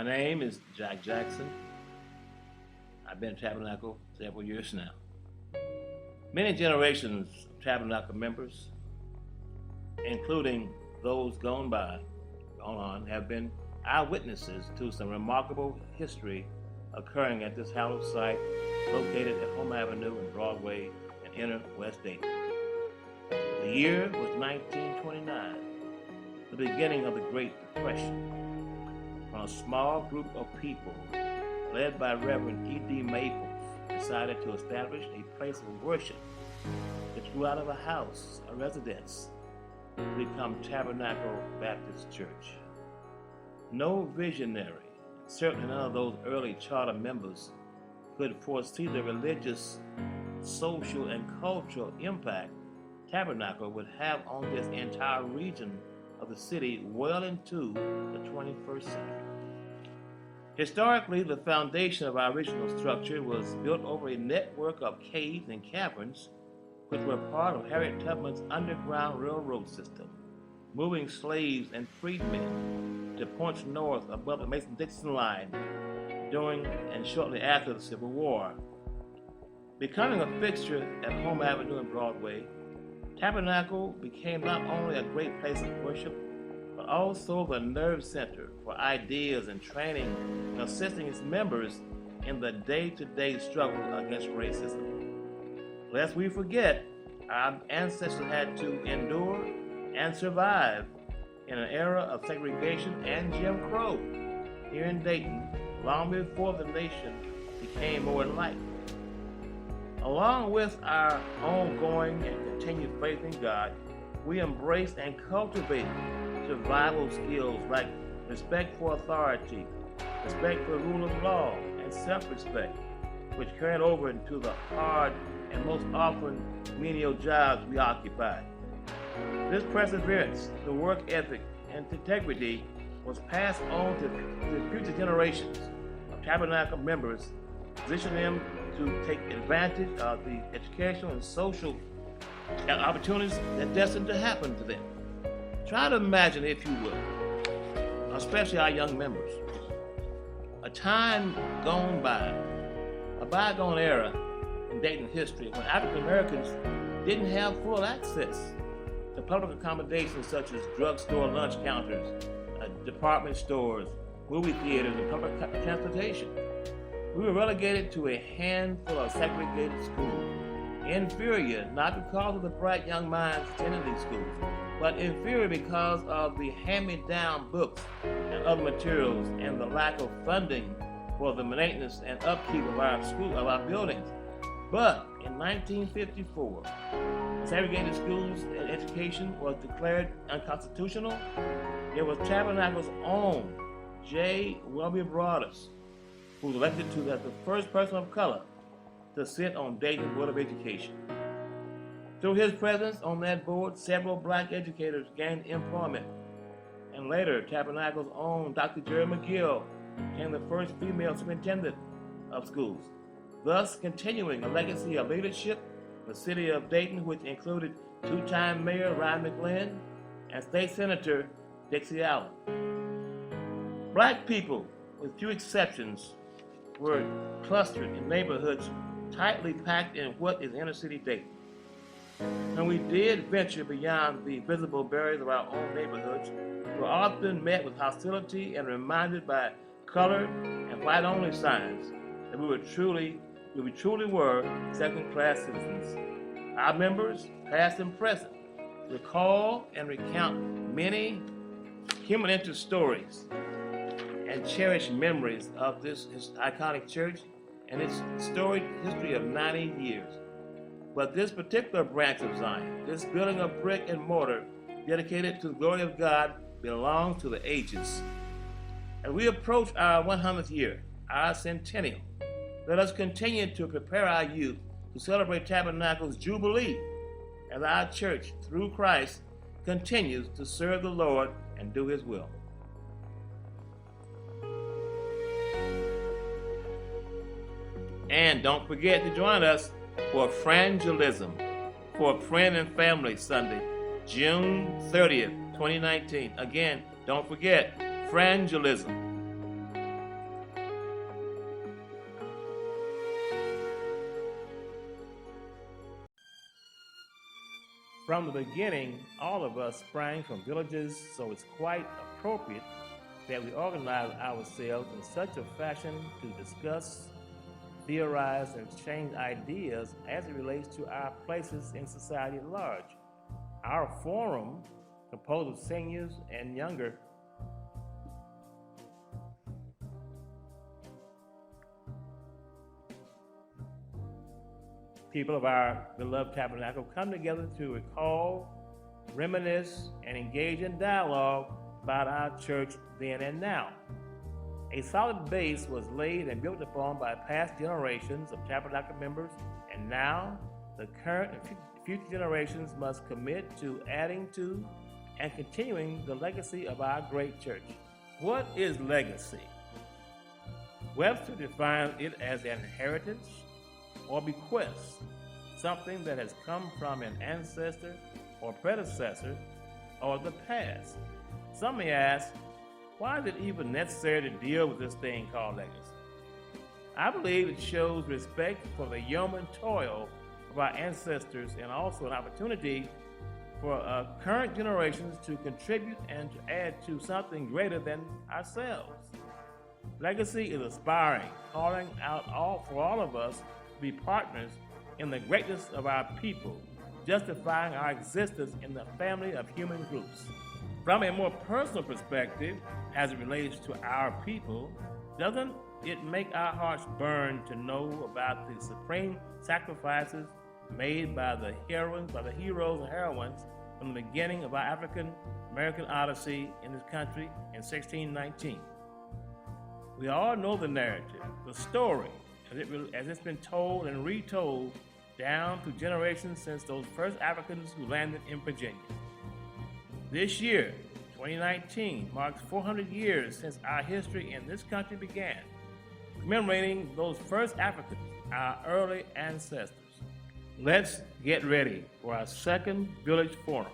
My name is Jack Jackson. I've been at Tabernacle several years now. Many generations of Tabernacle members, including those gone on, have been eyewitnesses to some remarkable history occurring at this hallowed site located at Home Avenue and Broadway in inner West Dayton. The year was 1929, the beginning of the Great Depression, when a small group of people, led by Reverend E.D. Maples, decided to establish a place of worship that grew out of a house, a residence, to become Tabernacle Baptist Church. No visionary, certainly none of those early charter members, could foresee the religious, social, and cultural impact Tabernacle would have on this entire region of the city well into the 21st century. Historically, the foundation of our original structure was built over a network of caves and caverns which were part of Harriet Tubman's Underground Railroad system, moving slaves and freedmen to points north above the Mason-Dixon line during and shortly after the Civil War. Becoming a fixture at Home Avenue and Broadway, Tabernacle became not only a great place of worship, but also the nerve center for ideas and training and assisting its members in the day-to-day struggle against racism. Lest we forget, our ancestors had to endure and survive in an era of segregation and Jim Crow here in Dayton, long before the nation became more enlightened. Along with our ongoing and continued faith in God, we embraced and cultivated survival skills like respect for authority, respect for the rule of law, and self-respect, which carried over into the hard and most often menial jobs we occupied. This perseverance, the work ethic, and integrity was passed on to future generations of Tabernacle members, positioning them to take advantage of the educational and social opportunities that are destined to happen to them. Try to imagine, if you will, especially our young members, a time gone by, a bygone era in Dayton history when African Americans didn't have full access to public accommodations such as drugstore lunch counters, department stores, movie theaters, and public transportation. We were relegated to a handful of segregated schools, inferior not because of the bright young minds attending these schools, but inferior because of the hand-me-down books and other materials and the lack of funding for the maintenance and upkeep of our buildings. But in 1954, segregated schools and education was declared unconstitutional. It was Tabernacle's own J. Willoughby Broadus who was elected to as the first person of color to sit on Dayton Board of Education. Through his presence on that board, several black educators gained employment, and later Tabernacle's own Dr. Jerry McGill became the first female superintendent of schools, thus continuing a legacy of leadership in the city of Dayton, which included two-time Mayor Ryan McGlynn and State Senator Dixie Allen. Black people, with few exceptions, were clustered in neighborhoods tightly packed in what is inner city Dayton. When we did venture beyond the visible barriers of our own neighborhoods, we were often met with hostility and reminded by color and white-only signs that we truly were second-class citizens. Our members, past and present, recall and recount many human interest stories and cherished memories of this iconic church and its storied history of 90 years. But this particular branch of Zion, this building of brick and mortar dedicated to the glory of God, belongs to the ages. As we approach our 100th year, our centennial, let us continue to prepare our youth to celebrate Tabernacle's Jubilee as our church, through Christ, continues to serve the Lord and do His will. And don't forget to join us for Frangelism for Friend and Family Sunday, June 30th, 2019. Again, don't forget, Frangelism. From the beginning, all of us sprang from villages, so it's quite appropriate that we organize ourselves in such a fashion to discuss, theorize, and exchange ideas as it relates to our places in society at large. Our forum, composed of seniors and younger people of our beloved tabernacle, come together to recall, reminisce, and engage in dialogue about our church then and now. A solid base was laid and built upon by past generations of tabernacle members, and now the current and future generations must commit to adding to and continuing the legacy of our great church. What is legacy? Webster defines it as an inheritance or bequest, something that has come from an ancestor or predecessor or the past. Some may ask, why is it even necessary to deal with this thing called legacy? I believe it shows respect for the yeoman toil of our ancestors and also an opportunity for current generations to contribute and to add to something greater than ourselves. Legacy is aspiring, calling out for all of us to be partners in the greatness of our people, justifying our existence in the family of human groups. From a more personal perspective, as it relates to our people, doesn't it make our hearts burn to know about the supreme sacrifices made by the heroes and heroines from the beginning of our African American Odyssey in this country in 1619? We all know the narrative, the story, as it's been told and retold down through generations since those first Africans who landed in Virginia. This year, 2019, marks 400 years since our history in this country began, commemorating those first Africans, our early ancestors. Let's get ready for our second Village Forum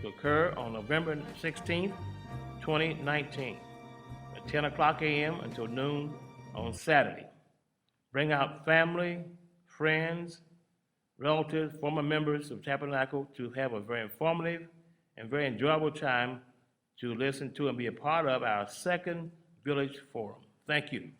to occur on November 16th, 2019, at 10 o'clock a.m. until noon on Saturday. Bring out family, friends, relatives, former members of Tabernacle to have a very informative and very enjoyable time to listen to and be a part of our second Village Forum. Thank you.